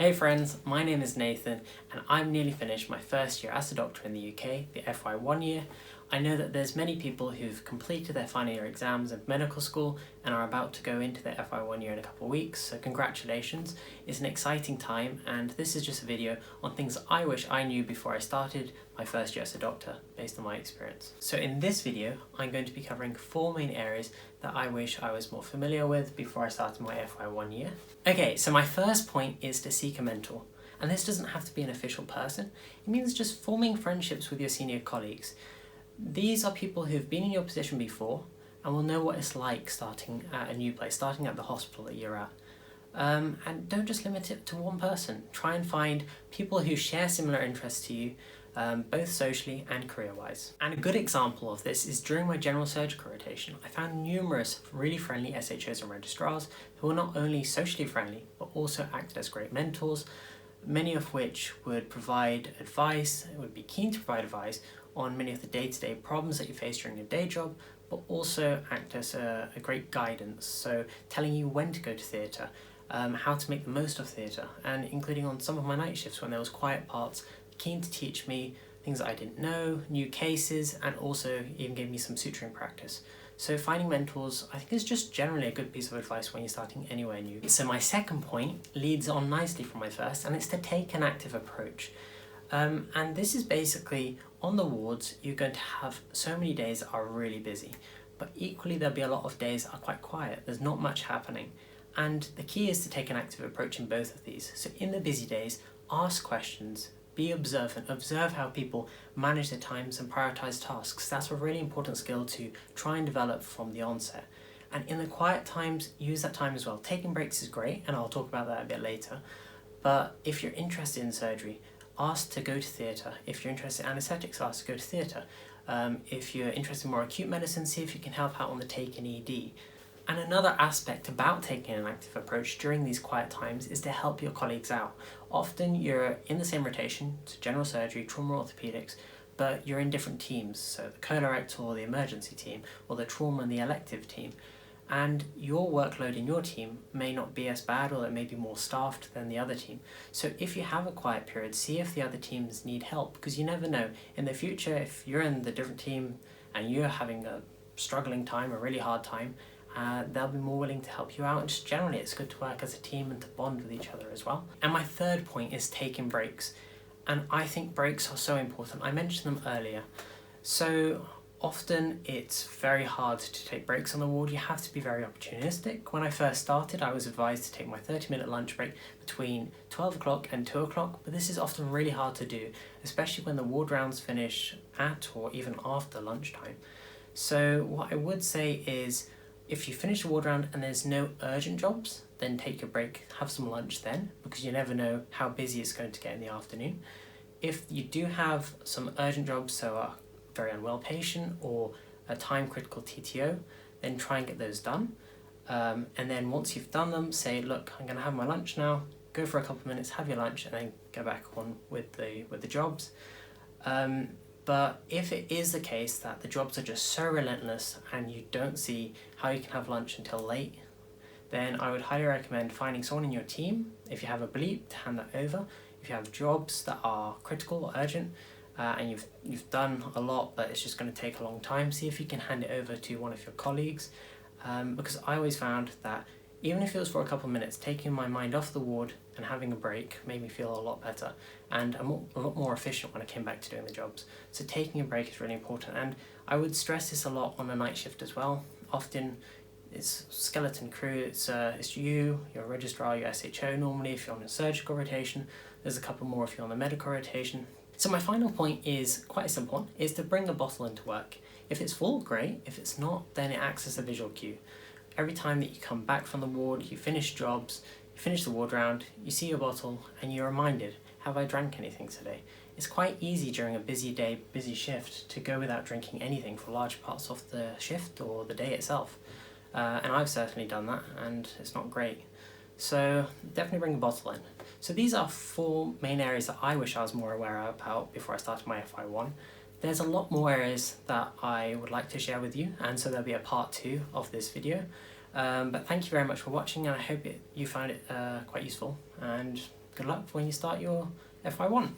Hey friends, my name is Nathan and I've nearly finished my first year as a doctor in the UK, the FY1 year. I know that there's many people who've completed their final year exams of medical school and are about to go into their FY1 year in a couple of weeks, so congratulations. It's an exciting time and this is just a video on things I wish I knew before I started my first year as a doctor based on my experience. So in this video, I'm going to be covering 4 main areas that I wish I was more familiar with before I started my FY1 year. Okay, so my first point is to seek a mentor. And this doesn't have to be an official person. It means just forming friendships with your senior colleagues. These are people who've been in your position before and will know what it's like starting at a new place, starting at the hospital that you're at. And don't just limit it to one person. Try and find people who share similar interests to you, both socially and career-wise. And a good example of this is during my general surgical rotation, I found numerous really friendly SHOs and registrars who were not only socially friendly, but also acted as great mentors, many of which would provide advice, would be keen to provide advice on many of the day-to-day problems that you face during your day job, but also act as a great guidance, so telling you when to go to theatre, how to make the most of theatre, and including on some of my night shifts when there was quiet parts, keen to teach me things that I didn't know, new cases, and also even gave me some suturing practice. So finding mentors, I think, is just generally a good piece of advice when you're starting anywhere new. So my second point leads on nicely from my first, and it's to take an active approach. And this is basically, on the wards, you're going to have so many days that are really busy, but equally there'll be a lot of days that are quite quiet. There's not much happening. And the key is to take an active approach in both of these. So in the busy days, ask questions, be observant, observe how people manage their times and prioritize tasks. That's a really important skill to try and develop from the onset. And in the quiet times, use that time as well. Taking breaks is great, and I'll talk about that a bit later. But if you're interested in surgery, ask to go to theatre. If you're interested in anaesthetics, ask to go to theatre. If you're interested in more acute medicine, see if you can help out on the take in ED. And another aspect about taking an active approach during these quiet times is to help your colleagues out. Often you're in the same rotation, so general surgery, trauma, orthopaedics, but you're in different teams, so the colorectal or the emergency team, or the trauma and the elective team. And your workload in your team may not be as bad, or it may be more staffed than the other team. So if you have a quiet period, see if the other teams need help, because you never know. In the future, if you're in the different team and you're having a struggling time, a really hard time, they'll be more willing to help you out, and just generally it's good to work as a team and to bond with each other as well. And my third point is taking breaks, and I think breaks are so important. I mentioned them earlier. So often it's very hard to take breaks on the ward. You have to be very opportunistic. When I first started, I was advised to take my 30-minute lunch break between 12 o'clock and 2 o'clock, but this is often really hard to do, especially when the ward rounds finish at or even after lunchtime. So what I would say is, if you finish the ward round and there's no urgent jobs, then take your break, have some lunch then, because you never know how busy it's going to get in the afternoon. If you do have some urgent jobs, so a very unwell patient or a time-critical TTO, then try and get those done. And then once you've done them, say, look, I'm going to have my lunch now, go for a couple of minutes, have your lunch, and then go back on with the jobs. But if it is the case that the jobs are just so relentless and you don't see how you can have lunch until late, then I would highly recommend finding someone in your team, if you have a bleep, to hand that over. If you have jobs that are critical or urgent, and you've done a lot but it's just going to take a long time, see if you can hand it over to one of your colleagues. Because I always found that even if it was for a couple of minutes, taking my mind off the ward and having a break made me feel a lot better, and a lot more efficient when I came back to doing the jobs. So taking a break is really important, and I would stress this a lot on a night shift as well. Often it's skeleton crew, it's you, your registrar, your SHO normally if you're on a surgical rotation. There's a couple more if you're on the medical rotation. So my final point is quite a simple one, is to bring a bottle into work. If it's full, great. If it's not, then it acts as a visual cue. Every time that you come back from the ward, you finish jobs, you finish the ward round, you see your bottle, and you're reminded, have I drank anything today? It's quite easy during a busy day, busy shift, to go without drinking anything for large parts of the shift or the day itself. And I've certainly done that, and it's not great. So definitely bring a bottle in. So these are 4 main areas that I wish I was more aware about before I started my FY1. There's a lot more areas that I would like to share with you, and so there'll be a part 2 of this video. But thank you very much for watching, and I hope you found it quite useful, and good luck when you start your FY1.